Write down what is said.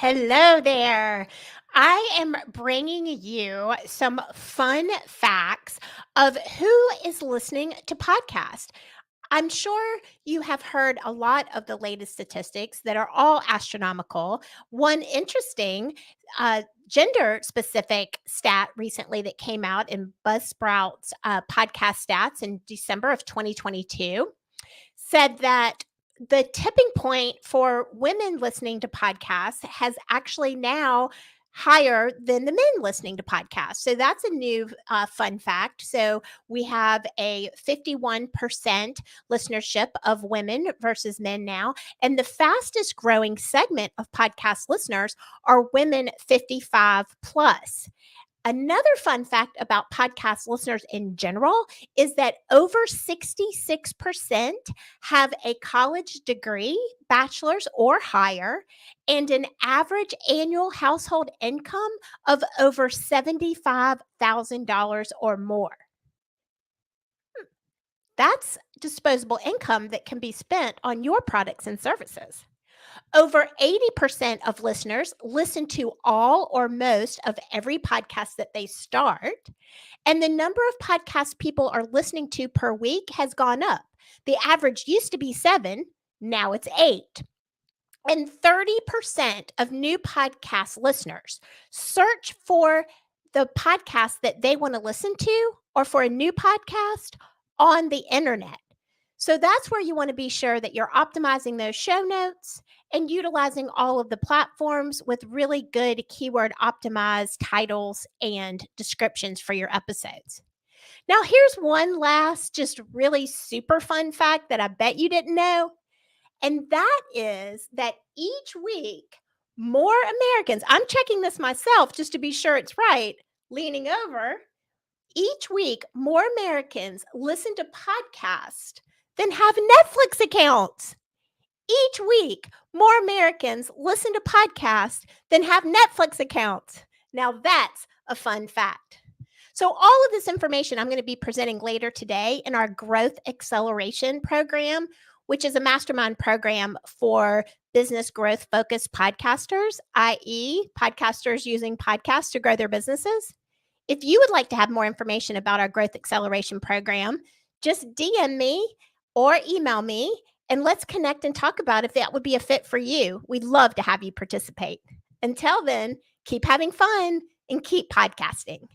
Hello there. I am bringing you some fun facts of who is listening to podcasts. I'm sure you have heard a lot of the latest statistics that are all astronomical. One interesting gender specific stat recently that came out in Buzzsprout's podcast stats in December of 2022 said that the tipping point for women listening to podcasts has actually now higher than the men listening to podcasts. So that's a new fun fact. So we have a 51% listenership of women versus men now. And the fastest growing segment of podcast listeners are women 55 plus. Another fun fact about podcast listeners in general is that over 66% have a college degree, bachelor's or higher, and an average annual household income of over $75,000 or more. That's disposable income that can be spent on your products and services. Over 80% of listeners listen to all or most of every podcast that they start. And the number of podcasts people are listening to per week has gone up. The average used to be 7, now it's 8. And 30% of new podcast listeners search for the podcast that they want to listen to or for a new podcast on the internet. So that's where you want to be sure that you're optimizing those show notes and utilizing all of the platforms with really good keyword optimized titles and descriptions for your episodes. Now, here's one last, just really super fun fact that I bet you didn't know. And that is that each week, more Americans, I'm checking this myself just to be sure it's right, leaning over, each week, more Americans listen to podcasts than have Netflix accounts. Each week, more Americans listen to podcasts than have Netflix accounts. Now, that's a fun fact. So, all of this information I'm going to be presenting later today in our Growth Acceleration Program, which is a mastermind program for business growth focused podcasters, i.e., podcasters using podcasts to grow their businesses. If you would like to have more information about our Growth Acceleration Program, just DM me or email me and let's connect and talk about if that would be a fit for you. We'd love to have you participate. Until then, keep having fun and keep podcasting.